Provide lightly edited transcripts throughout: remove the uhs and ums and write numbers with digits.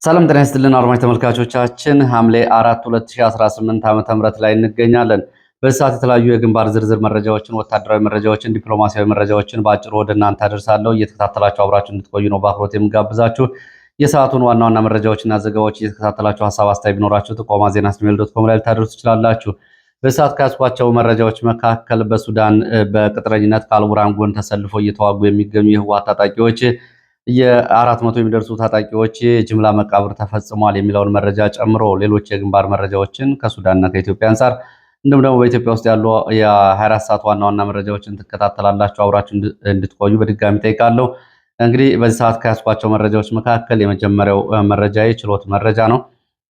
ሰላም ጤና ይስጥልን አድማጭ ተመልካቾቻችን ሐምሌ 4 2018 ዓ.ም ላይ እንገኛለን። በሰዓት የተለያዩ የግንባር ዝርዝር መረጃዎችን፣ ወታደራዊ መረጃዎችን፣ ዲፕሎማሲያዊ መረጃዎችን በአጭሩ ወደ እናንተ አደርሳለሁ። እየተከታተላችሁ አብራችሁ እንድትቆዩ ነው በአክብሮት የምጋብዛችሁ። የሰዓቱን ዋና ዋና መረጃዎችና ዘገባዎች እየተከታተላችሁ ሐሳብ አስተያየት ቢኖራችሁ ጥቆማ ዜና@gmail.com ላይ ልታደርሱ ትችላላችሁ። በሰዓት ከያዝኳቸው መረጃዎች መካከል በሱዳን በቅጥረኝነት ከአልቡርሃን ጎን ተሰልፎ እየተዋጉ የሚገኙ የህወሓት ታጣቂዎች የ400 የሚደርሱ ታጣቂዎች የጅምላ መቃብር ተፈጽሟል የሚለውን መረጃ ጨምሮ ሌሎች የግንባር መረጃዎችን ከሱዳንና ከኢትዮጵያ አንጻር እንዲሁም ደግሞ በኢትዮጵያ ውስጥ ያሉ የ24 ሰዓት ዋና ዋና መረጃዎችን ትከታተላላችሁ። አብራችሁ እንድትቆዩ በድጋሚ ጠይቃለሁ። እንግዲህ በዚህ ሰዓት ከያዝኳቸው መረጃዎች መካከል የመጀመሪያው መረጃ የችሎት መረጃ ነው።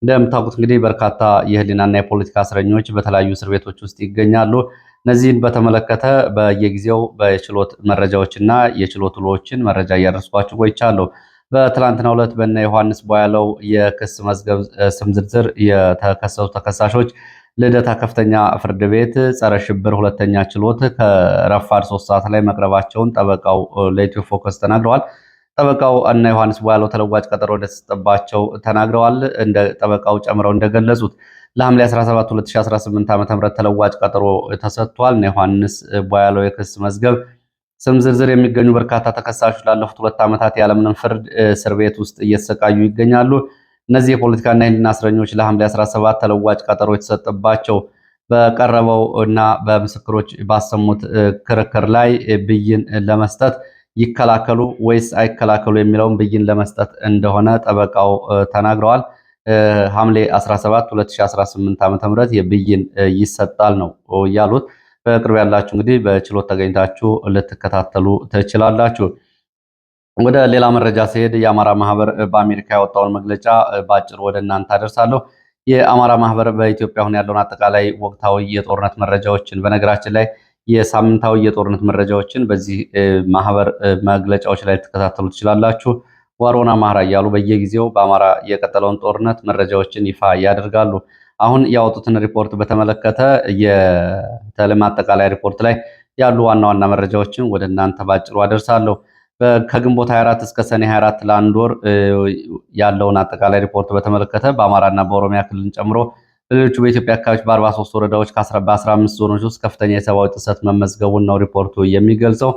እንደምታውቁት እንግዲህ በርካታ የህሊናና የፖለቲካ እስረኞች በተለያዩ እስር ቤቶች ውስጥ ይገኛሉ። እነዚህን በተመለከተ በየጊዜው በችሎት መረጃዎችና የችሎት ውሎችን መረጃ እያደረስኳችሁ ቆይቻለሁ። በትላንትናው ዕለት በእነ ዮሐንስ ቧያለው የክስ መዝገብ ስም ዝርዝር የተከሰሱ ተከሳሾች ልደታ ከፍተኛ ፍርድ ቤት ጸረ ሽብር ሁለተኛ ችሎት ከረፋድ 3 ሰዓት ላይ መቅረባቸውን ጠበቃው ለኢትዮ ፎከስ ተናግረዋል። ጠበቃው እነ ዮሐንስ ቧያለው ተለዋጭ ቀጠሮ እንደተሰጠባቸው ተናግረዋል። እንደ ጠበቃው ጨምረው እንደገለጹት ለሐምሌ 17 2018 ዓ.ም ተለዋጭ ቀጠሮ ተሰጥቷል። ዮሐንስ ቧያለው የክስ መዝገብ ስም ዝርዝር የሚገኙ በርካታ ተከሳሾች ላለፉት 2 ዓመታት ያለምንም ፍርድ እስር ቤት ውስጥ እየተሰቃዩ ይገኛሉ። እነዚህ የፖለቲካና የህሊና እስረኞች ለሐምሌ 17 ተለዋጭ ቀጠሮ የተሰጠባቸው በቀረበው እና በምስክሮች ባሰሙት ክርክር ላይ ብይን ለመስጠት ይከላከሉ ወይስ አይከላከሉ የሚለውን ብይን ለመስጠት እንደሆነ ጠበቃው ተናግረዋል። ሐምሌ 17 2018 ዓ.ም የብይን ይሰጣል ነው ያሉት። በቅርብ ያላችሁ እንግዲህ በችሎት ተገኝታችሁ ልትከታተሉ ትችላላችሁ። ወደ ሌላ መረጃ ሲሄድ የአማራ ማህበር በአሜሪካ ያወጣውን መግለጫ ባጭሩ ወደ እናንተ አደርሳለሁ። የአማራ ማህበር በኢትዮጵያ አሁን ያለውን አጠቃላይ ወቅታዊ የጦርነት መረጃዎችን በነገራችን ላይ የሳምንታዊ የጦርነት መረጃዎችን በዚህ ማህበር መግለጫዎች ላይ ልትከታተሉ ትችላላችሁ። ዋሮና አማራ እያሉ በየጊዜው በአማራ የቀጠለውን ጦርነት መረጃዎችን ይፋ ያደርጋሉ። አሁን ያወጡትን ሪፖርት በተመለከተ የተለም አጠቃላይ ሪፖርት ላይ ያሉ ዋና ዋና መረጃዎችን ወደ እናንተ ባጭሩ አደርሳለሁ። ከግንቦት 24 እስከ ሰኔ 24 ለአንድ ወር ያለውን አጠቃላይ ሪፖርት በተመለከተ በአማራና በኦሮሚያ ክልልን ጨምሮ በሌሎቹ በኢትዮጵያ አካባቢዎች በ43 ወረዳዎች በ15 ዞኖች ውስጥ ከፍተኛ የሰብአዊ ጥሰት መመዝገቡን ነው ሪፖርቱ የሚገልጸው።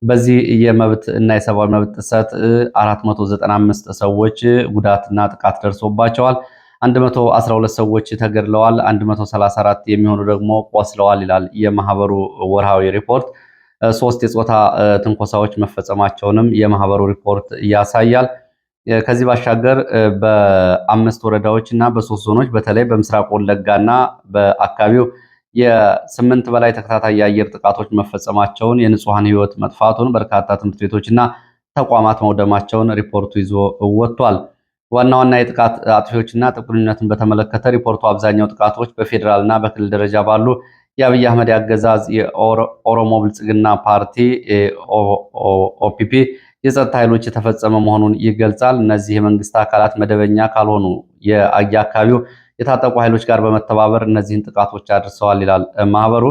በዚህ የመብት እና የሰብአዊ መብት ጥሰት 495 ሰዎች ጉዳትና ጥቃት ደርሶባቸዋል። 112 ሰዎች ተገድለዋል። 134 የሚሆኑ ደግሞ ቆስለዋል ይላል የማህበሩ ወርሃዊ ሪፖርት። 3 የጾታ ትንኮሳዎች መፈጸማቸውንም የማህበሩ ሪፖርት ያሳያል። ከዚህ ባሻገር በ5 ወረዳዎች እና በ3 ዞኖች በተለይ በምስራቅ ወለጋና በአካባቢው የ8 በላይ ተከታታይ የአየር ጥቃቶች መፈጸማቸውን፣ የንጹሃን ህይወት መጥፋቱን፣ በርካታ ትምህርት ቤቶችና ተቋማት መውደማቸውን ሪፖርቱ ይዞ ወጥቷል። ዋና ዋና የጥቃት አጥፊዎችና ጥቁርነትን በተመለከተ ሪፖርቱ አብዛኛው ጥቃቶች በፌዴራልና በክልል ደረጃ ባሉ የአብይ አህመድ አገዛዝ የኦሮሞ ብልጽግና ፓርቲ ኦፒፒ የጸጥታ ኃይሎች የተፈጸመ መሆኑን ይገልጻል። እነዚህ የመንግስት አካላት መደበኛ ካልሆኑ የአካባቢው የታጠቁ ኃይሎች ጋር በመተባበር እነዚህን ጥቃቶች አድርሰዋል ይላል ማህበሩ።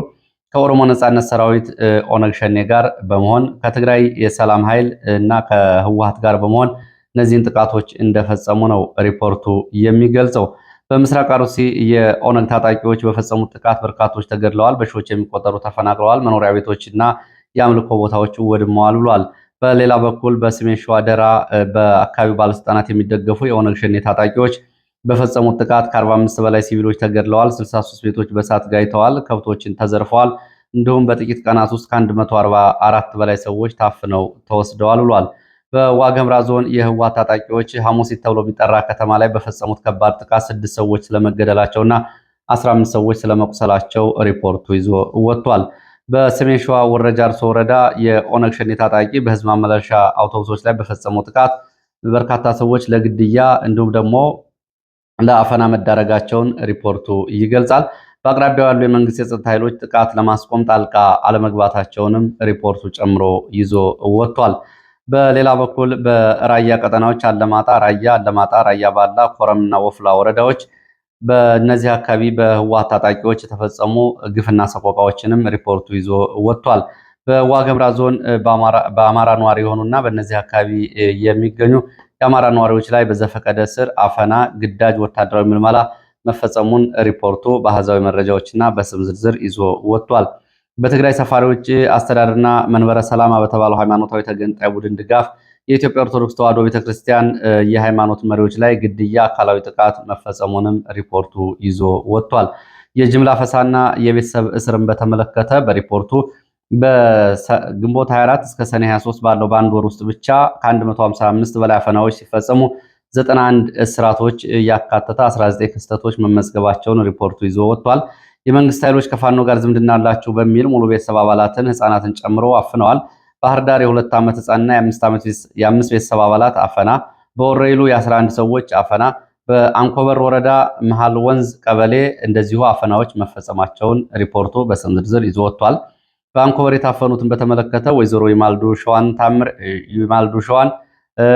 ከኦሮሞ ነጻነት ሰራዊት ኦነግ ሸኔ ጋር በመሆን ከትግራይ የሰላም ኃይል እና ከህወሓት ጋር በመሆን እነዚህን ጥቃቶች እንደፈጸሙ ነው ሪፖርቱ የሚገልጸው። በምስራቅ አርሲ የኦነግ ታጣቂዎች በፈጸሙት ጥቃት በርካቶች ተገድለዋል፣ በሺዎች የሚቆጠሩ ተፈናቅለዋል፣ መኖሪያ ቤቶችና የአምልኮ ቦታዎች ወድመዋል ብሏል። በሌላ በኩል በሰሜን ሸዋ ደራ በአካባቢው ባለስልጣናት የሚደገፉ የኦነግ ሸኔ ታጣቂዎች በፈጸሙት ጥቃት ከ45 በላይ ሲቪሎች ተገድለዋል፣ 63 ቤቶች በእሳት ጋይተዋል፣ ከብቶችን ተዘርፈዋል። እንዲሁም በጥቂት ቀናት ውስጥ ከ144 በላይ ሰዎች ታፍነው ተወስደዋል ብሏል። በዋገምራ ዞን የህወሓት ታጣቂዎች ሐሙሲት ተብሎ የሚጠራ ከተማ ላይ በፈጸሙት ከባድ ጥቃት 6 ሰዎች ስለመገደላቸውና 15 ሰዎች ስለመቁሰላቸው ሪፖርቱ ይዞ ወጥቷል። በሰሜን ሸዋ ወረጃ አርሶ ወረዳ የኦነግ ሸኔ ታጣቂ በህዝብ ማመላለሻ አውቶቡሶች ላይ በፈጸመው ጥቃት በርካታ ሰዎች ለግድያ እንዲሁም ደግሞ ለአፈና መዳረጋቸውን ሪፖርቱ ይገልጻል። በአቅራቢያው ያሉ የመንግስት የጸጥታ ኃይሎች ጥቃት ለማስቆም ጣልቃ አለመግባታቸውንም ሪፖርቱ ጨምሮ ይዞ ወጥቷል። በሌላ በኩል በራያ ቀጠናዎች አለማጣ፣ ራያ ባላ፣ ኮረምና ወፍላ ወረዳዎች በእነዚህ አካባቢ በህወሓት ታጣቂዎች የተፈጸሙ ግፍና ሰቆቃዎችንም ሪፖርቱ ይዞ ወጥቷል። በዋገምራ ዞን በአማራ ነዋሪ የሆኑና በእነዚህ አካባቢ የሚገኙ የአማራ ነዋሪዎች ላይ በዘፈቀደ ስር አፈና፣ ግዳጅ ወታደራዊ ምልመላ መፈጸሙን ሪፖርቱ በአሃዛዊ መረጃዎችና በስም ዝርዝር ይዞ ወጥቷል። በትግራይ ሰፋሪዎች አስተዳደርና መንበረ ሰላማ በተባለው ሃይማኖታዊ ተገንጣይ ቡድን ድጋፍ የኢትዮጵያ ኦርቶዶክስ ተዋሕዶ ቤተክርስቲያን የሃይማኖት መሪዎች ላይ ግድያ፣ አካላዊ ጥቃት መፈጸሙንም ሪፖርቱ ይዞ ወጥቷል። የጅምላ ፈሳና የቤተሰብ እስርን በተመለከተ በሪፖርቱ በግንቦት 24 እስከ ሰኔ 23 ባለው በአንድ ወር ውስጥ ብቻ ከ155 በላይ አፈናዎች ሲፈጸሙ 91 እስራቶች ያካተተ 19 ክስተቶች መመዝገባቸውን ሪፖርቱ ይዞ ወጥቷል። የመንግስት ኃይሎች ከፋኖ ጋር ዝምድና አላቸው በሚል ሙሉ ቤተሰብ አባላትን ህፃናትን ጨምሮ አፍነዋል። ባህር ዳር የ2 ዓመት ህፃንና የ5 ቤተሰብ አባላት አፈና፣ በወረይሉ የ11 ሰዎች አፈና፣ በአንኮበር ወረዳ መሃል ወንዝ ቀበሌ እንደዚሁ አፈናዎች መፈጸማቸውን ሪፖርቱ በስም ዝርዝር ይዞ ወጥቷል። በአንኮበር የታፈኑትን በተመለከተ ወይዘሮ ይማልዱ ሸዋን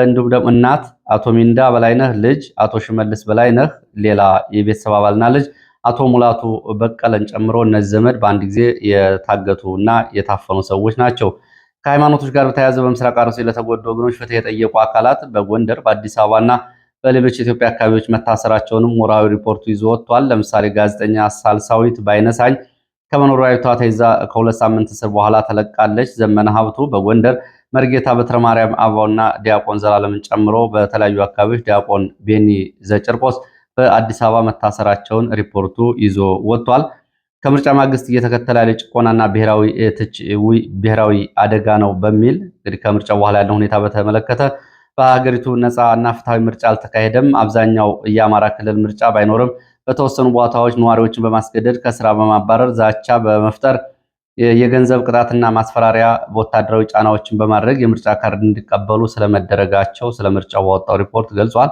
እንዲሁም ደግሞ እናት አቶ ሚንዳ በላይነህ፣ ልጅ አቶ ሽመልስ በላይነህ፣ ሌላ የቤተሰብ አባልና ልጅ አቶ ሙላቱ በቀለን ጨምሮ እነዚህ ዘመድ በአንድ ጊዜ የታገቱ እና የታፈኑ ሰዎች ናቸው። ከሃይማኖቶች ጋር በተያያዘ በምስራቅ አርሲ ለተጎዱ ወገኖች ፍትህ የጠየቁ አካላት በጎንደር በአዲስ አበባና በሌሎች የኢትዮጵያ አካባቢዎች መታሰራቸውንም ወርሃዊ ሪፖርቱ ይዞ ወጥቷል። ለምሳሌ ጋዜጠኛ ሳልሳዊት ባይነሳኝ ከመኖሪያ ቤቷ ተይዛ ከ2 ሳምንት እስር በኋላ ተለቃለች። ዘመነ ሀብቱ በጎንደር፣ መርጌታ በትረ ማርያም አበባውና ዲያቆን ዘላለምን ጨምሮ በተለያዩ አካባቢዎች ዲያቆን ቤኒ ዘጭርቆስ በአዲስ አበባ መታሰራቸውን ሪፖርቱ ይዞ ወጥቷል። ከምርጫ ማግስት እየተከተለ ያለ ጭቆናና ብሔራዊ አደጋ ነው በሚል እንግዲህ ከምርጫ በኋላ ያለው ሁኔታ በተመለከተ በሀገሪቱ ነፃ እና ፍትሐዊ ምርጫ አልተካሄደም። አብዛኛው የአማራ ክልል ምርጫ ባይኖርም በተወሰኑ ቦታዎች ነዋሪዎችን በማስገደድ ከስራ በማባረር ዛቻ በመፍጠር የገንዘብ ቅጣትና ማስፈራሪያ ወታደራዊ ጫናዎችን በማድረግ የምርጫ ካርድ እንዲቀበሉ ስለመደረጋቸው ስለ ምርጫው ባወጣው ሪፖርት ገልጿል።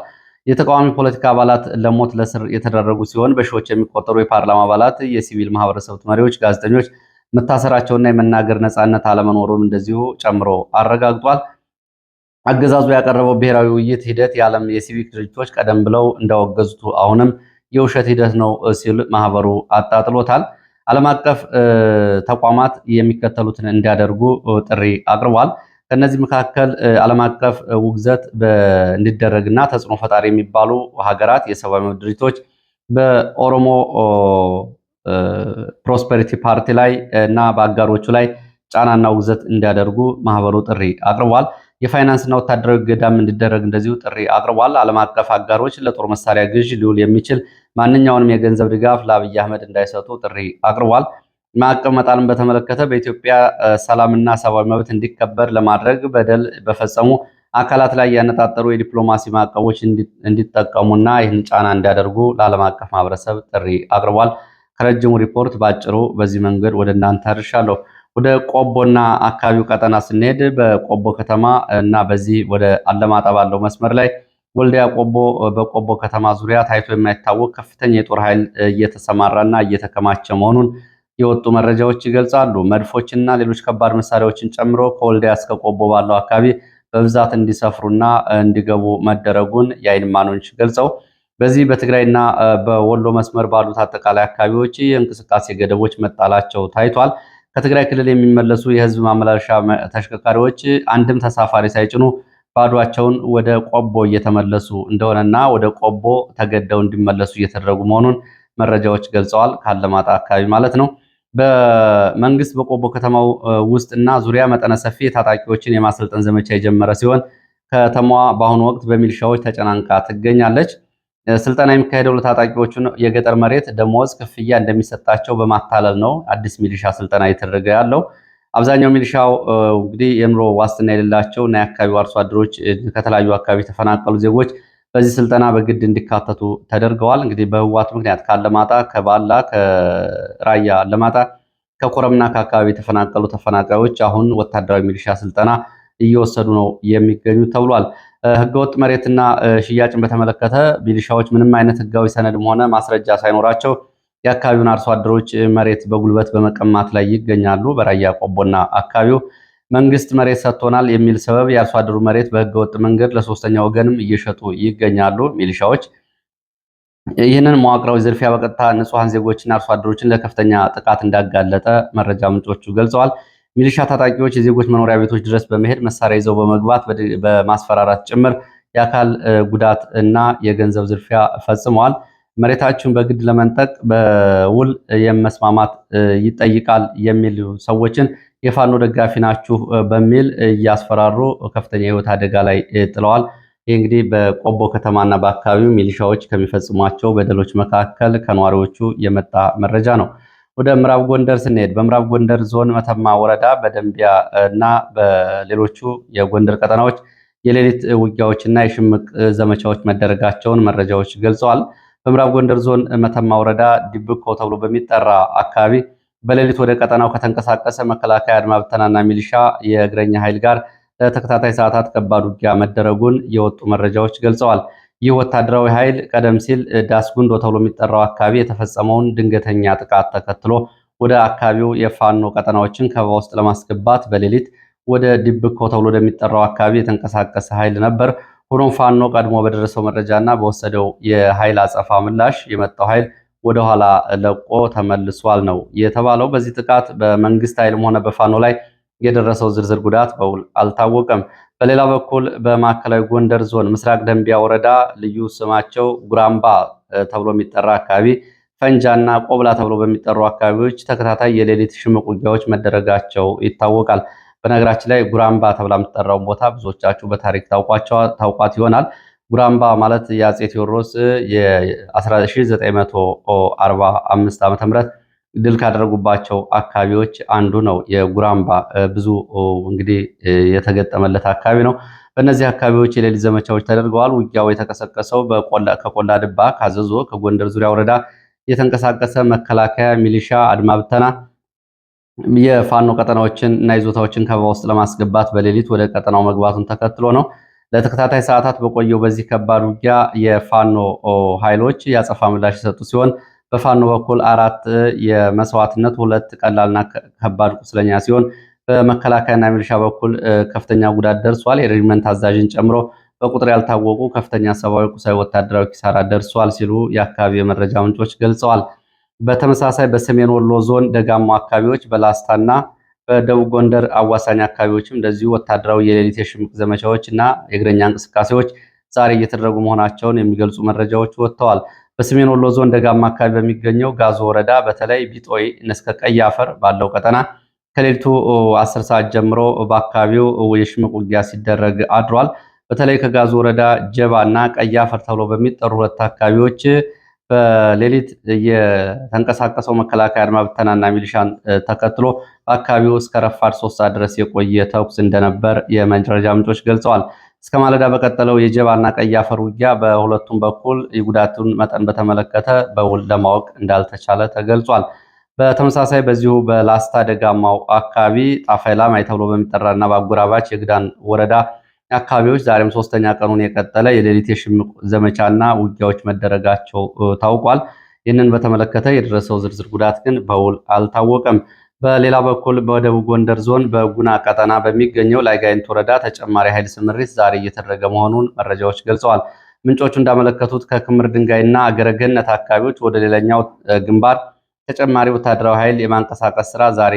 የተቃዋሚ ፖለቲካ አባላት ለሞት ለስር የተደረጉ ሲሆን በሺዎች የሚቆጠሩ የፓርላማ አባላት፣ የሲቪል ማህበረሰብ መሪዎች፣ ጋዜጠኞች መታሰራቸውና የመናገር ነፃነት አለመኖሩን እንደዚሁ ጨምሮ አረጋግጧል። አገዛዙ ያቀረበው ብሔራዊ ውይይት ሂደት የዓለም የሲቪክ ድርጅቶች ቀደም ብለው እንዳወገዙት አሁንም የውሸት ሂደት ነው ሲል ማህበሩ አጣጥሎታል። ዓለም አቀፍ ተቋማት የሚከተሉትን እንዲያደርጉ ጥሪ አቅርቧል። ከነዚህ መካከል ዓለም አቀፍ ውግዘት እንዲደረግና ተጽዕኖ ፈጣሪ የሚባሉ ሀገራት የሰብአዊ መብት ድርጅቶች በኦሮሞ ፕሮስፐሪቲ ፓርቲ ላይ እና በአጋሮቹ ላይ ጫናና ውግዘት እንዲያደርጉ ማህበሩ ጥሪ አቅርቧል። የፋይናንስና ወታደራዊ ገዳም እንዲደረግ እንደዚሁ ጥሪ አቅርቧል። ዓለም አቀፍ አጋሮች ለጦር መሳሪያ ግዥ ሊውል የሚችል ማንኛውንም የገንዘብ ድጋፍ ለአብይ አህመድ እንዳይሰጡ ጥሪ አቅርቧል። ማዕቀብ መጣልን በተመለከተ በኢትዮጵያ ሰላምና ሰብአዊ መብት እንዲከበር ለማድረግ በደል በፈጸሙ አካላት ላይ ያነጣጠሩ የዲፕሎማሲ ማዕቀቦች እንዲጠቀሙና ይህን ጫና እንዲያደርጉ ለዓለም አቀፍ ማህበረሰብ ጥሪ አቅርቧል። ከረጅሙ ሪፖርት ባጭሩ በዚህ መንገድ ወደ እናንተ አድርሻለሁ። ወደ ቆቦና አካባቢው ቀጠና ስንሄድ በቆቦ ከተማ እና በዚህ ወደ አለማጣ ባለው መስመር ላይ ወልዲያ ቆቦ በቆቦ ከተማ ዙሪያ ታይቶ የማይታወቅ ከፍተኛ የጦር ኃይል እየተሰማራና እየተከማቸ መሆኑን የወጡ መረጃዎች ይገልጻሉ። መድፎችና ሌሎች ከባድ መሳሪያዎችን ጨምሮ ከወልዲያ እስከ ቆቦ ባለው አካባቢ በብዛት እንዲሰፍሩና እንዲገቡ መደረጉን የዓይን እማኞች ገልጸው በዚህ በትግራይና በወሎ መስመር ባሉት አጠቃላይ አካባቢዎች የእንቅስቃሴ ገደቦች መጣላቸው ታይቷል። ከትግራይ ክልል የሚመለሱ የህዝብ ማመላለሻ ተሽከርካሪዎች አንድም ተሳፋሪ ሳይጭኑ ባዷቸውን ወደ ቆቦ እየተመለሱ እንደሆነና ወደ ቆቦ ተገደው እንዲመለሱ እየተደረጉ መሆኑን መረጃዎች ገልጸዋል። ካለማጣ አካባቢ ማለት ነው። በመንግስት በቆቦ ከተማው ውስጥና ዙሪያ መጠነ ሰፊ ታጣቂዎችን የማሰልጠን ዘመቻ የጀመረ ሲሆን ከተማዋ በአሁኑ ወቅት በሚሊሻዎች ተጨናንቃ ትገኛለች። ስልጠና የሚካሄደው ለታጣቂዎቹን የገጠር መሬት ደሞዝ ክፍያ እንደሚሰጣቸው በማታለል ነው አዲስ ሚሊሻ ስልጠና እየተደረገ ያለው። አብዛኛው ሚሊሻው እንግዲህ የኑሮ ዋስትና የሌላቸው እና የአካባቢው አርሶ አደሮች ከተለያዩ አካባቢ የተፈናቀሉ ዜጎች በዚህ ስልጠና በግድ እንዲካተቱ ተደርገዋል። እንግዲህ በህዋት ምክንያት ካለማጣ፣ ከባላ፣ ከራያ አለማጣ፣ ከኮረምና ከአካባቢ የተፈናቀሉ ተፈናቃዮች አሁን ወታደራዊ ሚሊሻ ስልጠና እየወሰዱ ነው የሚገኙ ተብሏል። ህገወጥ መሬትና ሽያጭን በተመለከተ ሚሊሻዎች ምንም አይነት ህጋዊ ሰነድም ሆነ ማስረጃ ሳይኖራቸው የአካባቢውን አርሶ አደሮች መሬት በጉልበት በመቀማት ላይ ይገኛሉ። በራያ ቆቦና አካባቢው መንግስት መሬት ሰጥቶናል የሚል ሰበብ የአርሶ አደሩ መሬት በህገወጥ መንገድ ለሶስተኛ ወገንም እየሸጡ ይገኛሉ። ሚሊሻዎች ይህንን መዋቅራዊ ዝርፊያ በቀጥታ ንጹሐን ዜጎችና አርሶ አደሮችን ለከፍተኛ ጥቃት እንዳጋለጠ መረጃ ምንጮቹ ገልጸዋል። ሚሊሻ ታጣቂዎች የዜጎች መኖሪያ ቤቶች ድረስ በመሄድ መሳሪያ ይዘው በመግባት በማስፈራራት ጭምር የአካል ጉዳት እና የገንዘብ ዝርፊያ ፈጽመዋል። መሬታችሁን በግድ ለመንጠቅ በውል የመስማማት ይጠይቃል የሚሉ ሰዎችን የፋኖ ደጋፊ ናችሁ በሚል እያስፈራሩ ከፍተኛ የህይወት አደጋ ላይ ጥለዋል። ይህ እንግዲህ በቆቦ ከተማና በአካባቢው ሚሊሻዎች ከሚፈጽሟቸው በደሎች መካከል ከነዋሪዎቹ የመጣ መረጃ ነው። ወደ ምዕራብ ጎንደር ስንሄድ በምዕራብ ጎንደር ዞን መተማ ወረዳ በደንቢያ እና በሌሎቹ የጎንደር ቀጠናዎች የሌሊት ውጊያዎችና የሽምቅ ዘመቻዎች መደረጋቸውን መረጃዎች ገልጸዋል። በምዕራብ ጎንደር ዞን መተማ ወረዳ ዲብኮ ተብሎ በሚጠራ አካባቢ በሌሊት ወደ ቀጠናው ከተንቀሳቀሰ መከላከያ አድማ ብተናና ሚሊሻ የእግረኛ ኃይል ጋር ለተከታታይ ሰዓታት ከባድ ውጊያ መደረጉን የወጡ መረጃዎች ገልጸዋል። ይህ ወታደራዊ ኃይል ቀደም ሲል ዳስጉንዶ ተብሎ የሚጠራው አካባቢ የተፈጸመውን ድንገተኛ ጥቃት ተከትሎ ወደ አካባቢው የፋኖ ቀጠናዎችን ከበባ ውስጥ ለማስገባት በሌሊት ወደ ዲብኮ ተብሎ ወደሚጠራው አካባቢ የተንቀሳቀሰ ኃይል ነበር። ሆኖም ፋኖ ቀድሞ በደረሰው መረጃና በወሰደው የኃይል አጸፋ ምላሽ የመጣው ኃይል ወደኋላ ለቆ ተመልሷል ነው የተባለው። በዚህ ጥቃት በመንግስት ኃይልም ሆነ በፋኖ ላይ የደረሰው ዝርዝር ጉዳት በውል አልታወቀም። በሌላ በኩል በማዕከላዊ ጎንደር ዞን ምስራቅ ደንቢያ ወረዳ ልዩ ስማቸው ጉራምባ ተብሎ የሚጠራ አካባቢ፣ ፈንጃና ቆብላ ተብሎ በሚጠሩ አካባቢዎች ተከታታይ የሌሊት ሽምቅ ውጊያዎች መደረጋቸው ይታወቃል። በነገራችን ላይ ጉራምባ ተብላ የምትጠራውን ቦታ ብዙዎቻችሁ በታሪክ ታውቋት ይሆናል። ጉራምባ ማለት የአፄ ቴዎድሮስ የ1945 ዓ.ም ድል ካደረጉባቸው አካባቢዎች አንዱ ነው። የጉራምባ ብዙ እንግዲህ የተገጠመለት አካባቢ ነው። በእነዚህ አካባቢዎች የሌሊት ዘመቻዎች ተደርገዋል። ውጊያው የተቀሰቀሰው ከቆላ ድባ፣ ካዘዞ፣ ከጎንደር ዙሪያ ወረዳ የተንቀሳቀሰ መከላከያ፣ ሚሊሻ፣ አድማ ብተና የፋኖ ቀጠናዎችን እና ይዞታዎችን ከበባ ውስጥ ለማስገባት በሌሊት ወደ ቀጠናው መግባቱን ተከትሎ ነው። ለተከታታይ ሰዓታት በቆየው በዚህ ከባድ ውጊያ የፋኖ ኃይሎች ያጸፋ ምላሽ የሰጡ ሲሆን በፋኖ በኩል 4 የመስዋዕትነት 2 ቀላልና ከባድ ቁስለኛ ሲሆን በመከላከያና ሚሊሻ በኩል ከፍተኛ ጉዳት ደርሷል። የሬጅመንት አዛዥን ጨምሮ በቁጥር ያልታወቁ ከፍተኛ ሰብአዊ፣ ቁሳዊ፣ ወታደራዊ ኪሳራ ደርሷል ሲሉ የአካባቢ የመረጃ ምንጮች ገልጸዋል። በተመሳሳይ በሰሜን ወሎ ዞን ደጋማ አካባቢዎች በላስታና በደቡብ ጎንደር አዋሳኝ አካባቢዎችም እንደዚሁ ወታደራዊ የሌሊት የሽምቅ ዘመቻዎች እና የእግረኛ እንቅስቃሴዎች ዛሬ እየተደረጉ መሆናቸውን የሚገልጹ መረጃዎች ወጥተዋል። በሰሜን ወሎ ዞን ደጋማ አካባቢ በሚገኘው ጋዞ ወረዳ በተለይ ቢጦይ እስከ ቀይ አፈር ባለው ቀጠና ከሌሊቱ 10 ሰዓት ጀምሮ በአካባቢው የሽምቅ ውጊያ ሲደረግ አድሯል። በተለይ ከጋዞ ወረዳ ጀባ እና ቀይ አፈር ተብሎ በሚጠሩ 2 አካባቢዎች በሌሊት የተንቀሳቀሰው መከላከያ አድማ ብተናና ሚሊሻን ተከትሎ በአካባቢው እስከ ረፋድ 3 ሰዓት ድረስ የቆየ ተኩስ እንደነበር የመረጃ ምንጮች ገልጸዋል። እስከ ማለዳ በቀጠለው የጀባና ቀይ አፈር ውጊያ በሁለቱም በኩል የጉዳቱን መጠን በተመለከተ በውል ለማወቅ እንዳልተቻለ ተገልጿል። በተመሳሳይ በዚሁ በላስታ ደጋማው አካባቢ ጣፋይላማይ ተብሎ በሚጠራና በአጎራባች የግዳን ወረዳ አካባቢዎች ዛሬም 3ኛ ቀኑን የቀጠለ የሌሊት የሽምቅ ዘመቻና ውጊያዎች መደረጋቸው ታውቋል። ይህንን በተመለከተ የደረሰው ዝርዝር ጉዳት ግን በውል አልታወቀም። በሌላ በኩል በደቡብ ጎንደር ዞን በጉና ቀጠና በሚገኘው ላይጋይንት ወረዳ ተጨማሪ ኃይል ስምሪት ዛሬ እየተደረገ መሆኑን መረጃዎች ገልጸዋል። ምንጮቹ እንዳመለከቱት ከክምር ድንጋይና አገረገነት አካባቢዎች ወደ ሌላኛው ግንባር ተጨማሪ ወታደራዊ ኃይል የማንቀሳቀስ ስራ ዛሬ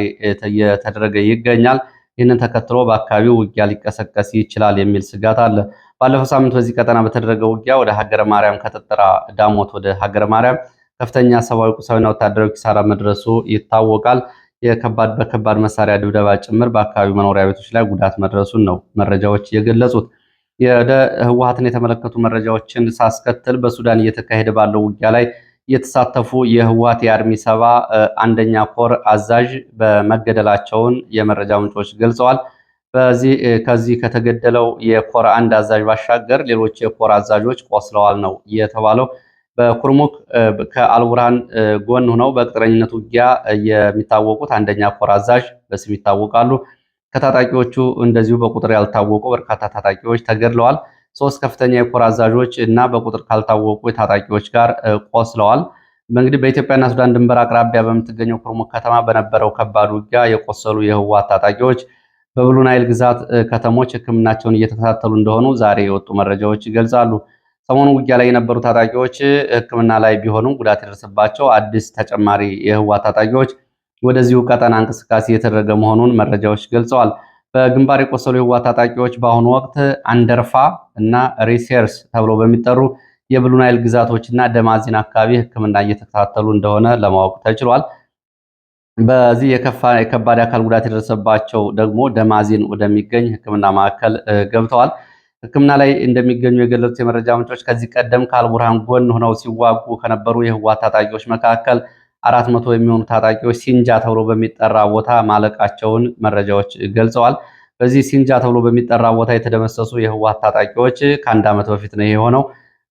እየተደረገ ይገኛል። ይህንን ተከትሎ በአካባቢው ውጊያ ሊቀሰቀስ ይችላል የሚል ስጋት አለ። ባለፈው ሳምንት በዚህ ቀጠና በተደረገው ውጊያ ወደ ሀገረ ማርያም ከተጠራ ዳሞት ወደ ሀገረ ማርያም ከፍተኛ ሰብአዊ፣ ቁሳዊና ወታደራዊ ኪሳራ መድረሱ ይታወቃል። በከባድ መሳሪያ ድብደባ ጭምር በአካባቢው መኖሪያ ቤቶች ላይ ጉዳት መድረሱን ነው መረጃዎች የገለጹት። ወደ ህወሓትን የተመለከቱ መረጃዎችን ሳስከትል በሱዳን እየተካሄደ ባለው ውጊያ ላይ የተሳተፉ የህወሓት የአርሚ 70 አንደኛ ኮር አዛዥ በመገደላቸውን የመረጃ ምንጮች ገልጸዋል። ከዚህ ከተገደለው የኮር 1 አዛዥ ባሻገር ሌሎች የኮር አዛዦች ቆስለዋል ነው የተባለው። በኩርሙክ ከአልቡርሃን ጎን ሆነው በቅጥረኝነት ውጊያ የሚታወቁት አንደኛ ኮር አዛዥ በስም ይታወቃሉ። ከታጣቂዎቹ እንደዚሁ በቁጥር ያልታወቁ በርካታ ታጣቂዎች ተገድለዋል። 3 ከፍተኛ የኮር አዛዦች እና በቁጥር ካልታወቁ ታጣቂዎች ጋር ቆስለዋል። እንግዲህ በኢትዮጵያና ሱዳን ድንበር አቅራቢያ በምትገኘው ኩርሙክ ከተማ በነበረው ከባድ ውጊያ የቆሰሉ የህወሓት ታጣቂዎች በብሉ ናይል ግዛት ከተሞች ሕክምናቸውን እየተከታተሉ እንደሆኑ ዛሬ የወጡ መረጃዎች ይገልጻሉ። ሰሞኑ ውጊያ ላይ የነበሩ ታጣቂዎች ሕክምና ላይ ቢሆኑም ጉዳት የደረሰባቸው አዲስ ተጨማሪ የህወሓት ታጣቂዎች ወደዚሁ ቀጠና እንቅስቃሴ የተደረገ መሆኑን መረጃዎች ገልጸዋል። በግንባር የቆሰሉ የህወሓት ታጣቂዎች በአሁኑ ወቅት አንደርፋ እና ሪሴርስ ተብሎ በሚጠሩ የብሉ ናይል ግዛቶችና ደማዚን አካባቢ ሕክምና እየተከታተሉ እንደሆነ ለማወቅ ተችሏል። በዚህ የከባድ አካል ጉዳት የደረሰባቸው ደግሞ ደማዚን ወደሚገኝ ሕክምና ማዕከል ገብተዋል። ሕክምና ላይ እንደሚገኙ የገለጹት የመረጃ ምንጮች ከዚህ ቀደም ከአልቡርሃን ጎን ሆነው ሲዋጉ ከነበሩ የህወሓት ታጣቂዎች መካከል 400 የሚሆኑ ታጣቂዎች ሲንጃ ተብሎ በሚጠራ ቦታ ማለቃቸውን መረጃዎች ገልጸዋል። በዚህ ሲንጃ ተብሎ በሚጠራ ቦታ የተደመሰሱ የህወሓት ታጣቂዎች ከአንድ ዓመት በፊት ነው የሆነው።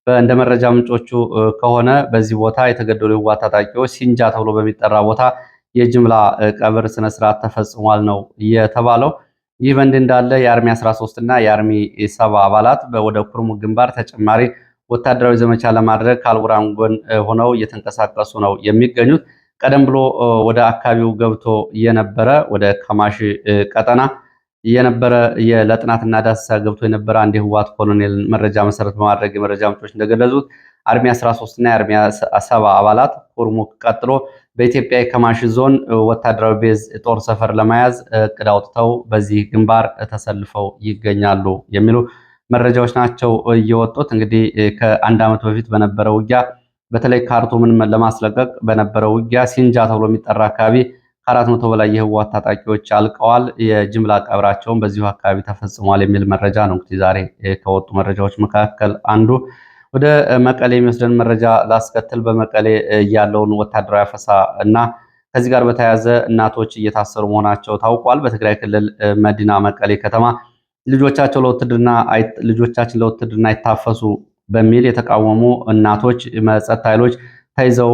እንደ መረጃ ምንጮቹ ከሆነ በዚህ ቦታ የተገደሉ የህወሓት ታጣቂዎች ሲንጃ ተብሎ በሚጠራ ቦታ የጅምላ ቀብር ስነስርዓት ተፈጽሟል ነው የተባለው። ይህ በእንዲህ እንዳለ የአርሚ 13 እና የአርሚ 7 አባላት ወደ ኩርሙክ ግንባር ተጨማሪ ወታደራዊ ዘመቻ ለማድረግ ከአልቡርሃን ጎን ሆነው እየተንቀሳቀሱ ነው የሚገኙት። ቀደም ብሎ ወደ አካባቢው ገብቶ የነበረ ወደ ከማሽ ቀጠና የነበረ ለጥናትና ዳሰሳ ገብቶ የነበረ አንድ የህወሓት ኮሎኔል መረጃ መሰረት በማድረግ የመረጃ ምንጮች እንደገለጹት አርሚ 13 እና የአርሚ 7 አባላት ኩርሙክ ቀጥሎ በኢትዮጵያ የከማሽ ዞን ወታደራዊ ቤዝ ጦር ሰፈር ለመያዝ እቅድ አውጥተው በዚህ ግንባር ተሰልፈው ይገኛሉ የሚሉ መረጃዎች ናቸው እየወጡት። እንግዲህ ከአንድ ዓመት በፊት በነበረው ውጊያ በተለይ ካርቱምን ለማስለቀቅ በነበረው ውጊያ ሲንጃ ተብሎ የሚጠራ አካባቢ ከ400 በላይ የህወሓት ታጣቂዎች አልቀዋል። የጅምላ ቀብራቸውን በዚሁ አካባቢ ተፈጽሟል የሚል መረጃ ነው እንግዲህ ዛሬ ከወጡ መረጃዎች መካከል አንዱ። ወደ መቀሌ የሚወስደን መረጃ ላስከትል። በመቀሌ ያለውን ወታደራዊ አፈሳ እና ከዚህ ጋር በተያያዘ እናቶች እየታሰሩ መሆናቸው ታውቋል። በትግራይ ክልል መዲና መቀሌ ከተማ ልጆቻችን ለውትድርና አይታፈሱ በሚል የተቃወሙ እናቶች ጸጥታ ኃይሎች ተይዘው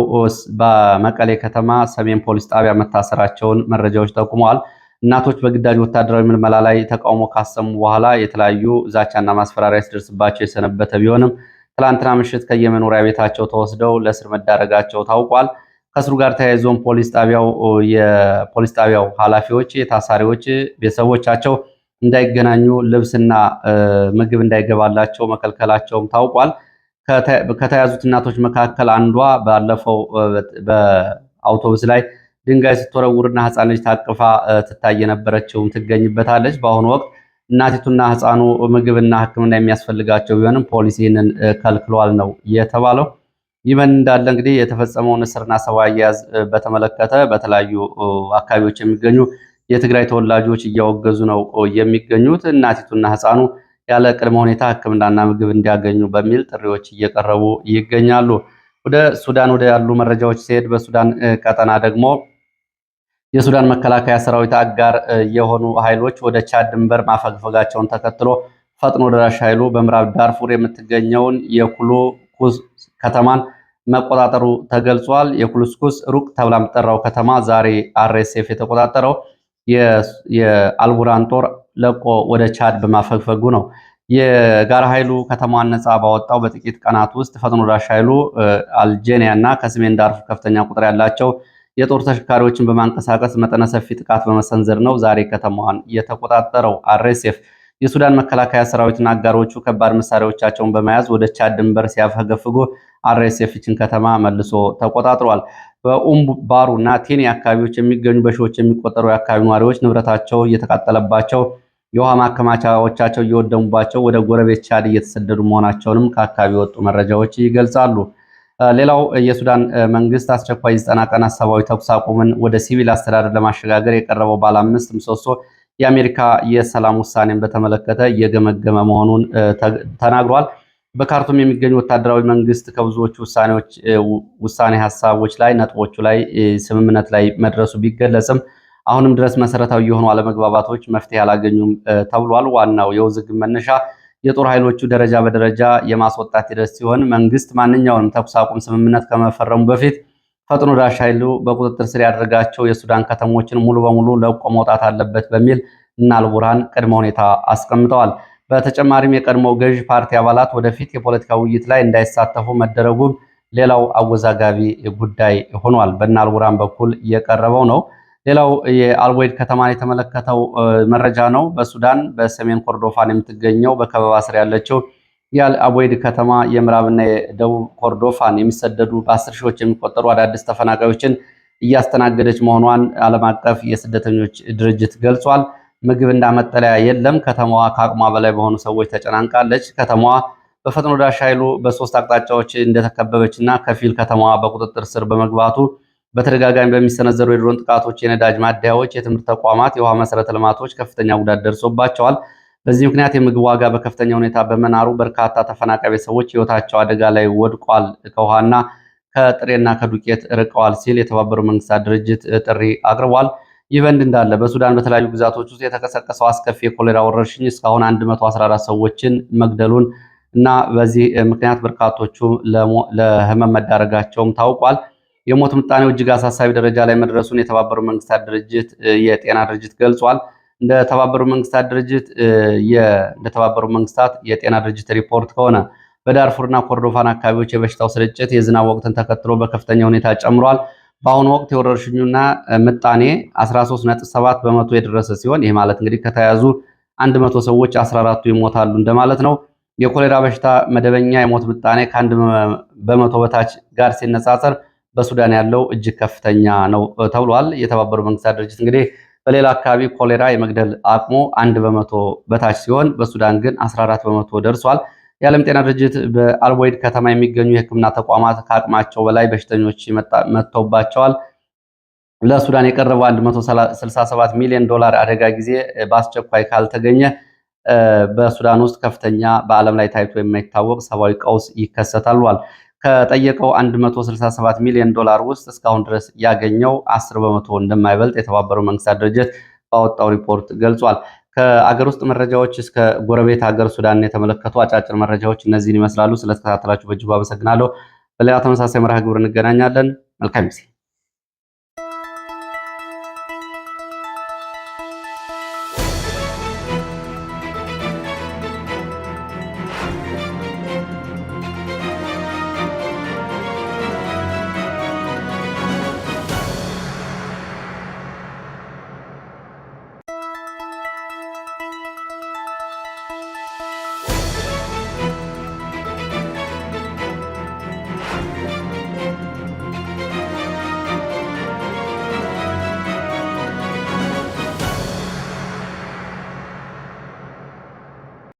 በመቀሌ ከተማ ሰሜን ፖሊስ ጣቢያ መታሰራቸውን መረጃዎች ጠቁመዋል። እናቶች በግዳጅ ወታደራዊ ምልመላ ላይ ተቃውሞ ካሰሙ በኋላ የተለያዩ ዛቻና ማስፈራሪያ ሲደርስባቸው የሰነበተ ቢሆንም ትላንትና ምሽት ከየመኖሪያ ቤታቸው ተወስደው ለእስር መዳረጋቸው ታውቋል። ከእስሩ ጋር ተያይዞም የፖሊስ ጣቢያው ኃላፊዎች የታሳሪዎች ቤተሰቦቻቸው እንዳይገናኙ ልብስና ምግብ እንዳይገባላቸው መከልከላቸውም ታውቋል። ከተያዙት እናቶች መካከል አንዷ ባለፈው በአውቶቡስ ላይ ድንጋይ ስትወረውርና ሕፃን ልጅ ታቅፋ ትታይ የነበረችውም ትገኝበታለች። በአሁኑ ወቅት እናቲቱና ሕፃኑ ምግብና ሕክምና የሚያስፈልጋቸው ቢሆንም ፖሊስ ይህንን ከልክሏል ነው የተባለው። ይህ እንዳለ እንግዲህ የተፈጸመውን እስርና ሰብአዊ አያያዝ በተመለከተ በተለያዩ አካባቢዎች የሚገኙ የትግራይ ተወላጆች እያወገዙ ነው የሚገኙት። እናቲቱና ሕፃኑ ያለ ቅድመ ሁኔታ ሕክምናና ምግብ እንዲያገኙ በሚል ጥሪዎች እየቀረቡ ይገኛሉ። ወደ ሱዳን ያሉ መረጃዎች ሲሄድ በሱዳን ቀጠና ደግሞ የሱዳን መከላከያ ሰራዊት አጋር የሆኑ ኃይሎች ወደ ቻድ ድንበር ማፈግፈጋቸውን ተከትሎ ፈጥኖ ደራሽ ኃይሉ በምዕራብ ዳርፉር የምትገኘውን የኩሉስኩስ ከተማን መቆጣጠሩ ተገልጿል። የኩሉስኩስ ሩቅ ተብላ የምትጠራው ከተማ ዛሬ አርኤስኤፍ የተቆጣጠረው የአልቡራን ጦር ለቆ ወደ ቻድ በማፈግፈጉ ነው። የጋራ ኃይሉ ከተማዋን ነፃ ባወጣው በጥቂት ቀናት ውስጥ ፈጥኖ ደራሽ ኃይሉ አልጄኒያ እና ከሰሜን ዳርፉር ከፍተኛ ቁጥር ያላቸው የጦር ተሽከርካሪዎችን በማንቀሳቀስ መጠነ ሰፊ ጥቃት በመሰንዘር ነው ዛሬ ከተማዋን የተቆጣጠረው። አርኤስኤፍ የሱዳን መከላከያ ሰራዊትና አጋሮቹ ከባድ መሳሪያዎቻቸውን በመያዝ ወደ ቻድ ድንበር ሲያፈገፍጉ አርኤስኤፍ ይህችን ከተማ መልሶ ተቆጣጥሯል። በኡምባሩ እና ቴኒ አካባቢዎች የሚገኙ በሺዎች የሚቆጠሩ የአካባቢ ነዋሪዎች ንብረታቸው እየተቃጠለባቸው የውሃ ማከማቻዎቻቸው እየወደሙባቸው ወደ ጎረቤት ቻድ እየተሰደዱ መሆናቸውንም ከአካባቢ የወጡ መረጃዎች ይገልጻሉ። ሌላው የሱዳን መንግስት አስቸኳይ 90 ቀናት ሰብአዊ ተኩስ አቁምን ወደ ሲቪል አስተዳደር ለማሸጋገር የቀረበው ባለ 5 ምሰሶ የአሜሪካ የሰላም ውሳኔን በተመለከተ እየገመገመ መሆኑን ተናግሯል። በካርቱም የሚገኙ ወታደራዊ መንግስት ከብዙዎቹ ውሳኔ ሀሳቦች ላይ ነጥቦቹ ላይ ስምምነት ላይ መድረሱ ቢገለጽም አሁንም ድረስ መሰረታዊ የሆኑ አለመግባባቶች መፍትሄ አላገኙም ተብሏል። ዋናው የውዝግብ መነሻ የጦር ኃይሎቹ ደረጃ በደረጃ የማስወጣት ሂደት ሲሆን መንግስት ማንኛውንም ተኩስ አቁም ስምምነት ከመፈረሙ በፊት ፈጥኖ ደራሽ ኃይሉ በቁጥጥር ስር ያደረጋቸው የሱዳን ከተሞችን ሙሉ በሙሉ ለቆ መውጣት አለበት በሚል እና አልቡርሃን ቅድመ ሁኔታ አስቀምጠዋል። በተጨማሪም የቀድሞው ገዥ ፓርቲ አባላት ወደፊት የፖለቲካ ውይይት ላይ እንዳይሳተፉ መደረጉም ሌላው አወዛጋቢ ጉዳይ ሆኗል። በእነ አልቡርሃን በኩል የቀረበው ነው። ሌላው የአልወይድ ከተማን የተመለከተው መረጃ ነው። በሱዳን በሰሜን ኮርዶፋን የምትገኘው በከበባ ስር ያለችው የአልወይድ ከተማ የምዕራብና የደቡብ ኮርዶፋን የሚሰደዱ በ10 ሺዎች የሚቆጠሩ አዳዲስ ተፈናቃዮችን እያስተናገደች መሆኗን ዓለም አቀፍ የስደተኞች ድርጅት ገልጿል። ምግብና መጠለያ የለም። ከተማዋ ከአቅሟ በላይ በሆኑ ሰዎች ተጨናንቃለች። ከተማዋ በፈጥኖ ደራሽ ኃይሉ በሶስት አቅጣጫዎች እንደተከበበችና ከፊል ከተማዋ በቁጥጥር ስር በመግባቱ በተደጋጋሚ በሚሰነዘሩ የድሮን ጥቃቶች የነዳጅ ማደያዎች፣ የትምህርት ተቋማት፣ የውሃ መሰረተ ልማቶች ከፍተኛ ጉዳት ደርሶባቸዋል። በዚህ ምክንያት የምግብ ዋጋ በከፍተኛ ሁኔታ በመናሩ በርካታ ተፈናቃይ ቤተሰቦች ሕይወታቸው አደጋ ላይ ወድቋል፣ ከውሃና ከጥሬና ከዱቄት ርቀዋል ሲል የተባበሩት መንግስታት ድርጅት ጥሪ አቅርቧል። ይህ በእንዲህ እንዳለ በሱዳን በተለያዩ ግዛቶች ውስጥ የተቀሰቀሰው አስከፊ የኮሌራ ወረርሽኝ እስካሁን 114 ሰዎችን መግደሉን እና በዚህ ምክንያት በርካቶቹ ለህመም መዳረጋቸውም ታውቋል። የሞት ምጣኔው እጅግ አሳሳቢ ደረጃ ላይ መድረሱን የተባበሩት መንግስታት ድርጅት የጤና ድርጅት ገልጿል። እንደ ተባበሩት መንግስታት የጤና ድርጅት ሪፖርት ከሆነ በዳርፉርና ኮርዶፋን አካባቢዎች የበሽታው ስርጭት የዝናብ ወቅትን ተከትሎ በከፍተኛ ሁኔታ ጨምሯል። በአሁኑ ወቅት የወረርሽኙና ምጣኔ 13.7 በመቶ የደረሰ ሲሆን ይህ ማለት እንግዲህ ከተያዙ 100 ሰዎች 14ቱ ይሞታሉ እንደማለት ነው። የኮሌራ በሽታ መደበኛ የሞት ምጣኔ ከ1 በመቶ በታች ጋር ሲነጻጸር በሱዳን ያለው እጅግ ከፍተኛ ነው ተብሏል። የተባበሩት መንግስታት ድርጅት እንግዲህ በሌላ አካባቢ ኮሌራ የመግደል አቅሙ 1 በመቶ በታች ሲሆን በሱዳን ግን 14 በመቶ ደርሷል። የዓለም ጤና ድርጅት በአልቦይድ ከተማ የሚገኙ የሕክምና ተቋማት ከአቅማቸው በላይ በሽተኞች መጥተውባቸዋል። ለሱዳን የቀረበው 167 ሚሊዮን ዶላር አደጋ ጊዜ በአስቸኳይ ካልተገኘ በሱዳን ውስጥ ከፍተኛ በዓለም ላይ ታይቶ የማይታወቅ ሰብአዊ ቀውስ ይከሰታል ብሏል። ከጠየቀው 167 ሚሊዮን ዶላር ውስጥ እስካሁን ድረስ ያገኘው 10 በመቶ እንደማይበልጥ የተባበሩት መንግስታት ድርጅት ባወጣው ሪፖርት ገልጿል። ከአገር ውስጥ መረጃዎች እስከ ጎረቤት ሀገር ሱዳንን የተመለከቱ አጫጭር መረጃዎች እነዚህን ይመስላሉ። ስለተከታተላችሁ በእጅጉ አመሰግናለሁ። በሌላ ተመሳሳይ መርሃ ግብር እንገናኛለን። መልካም ጊዜ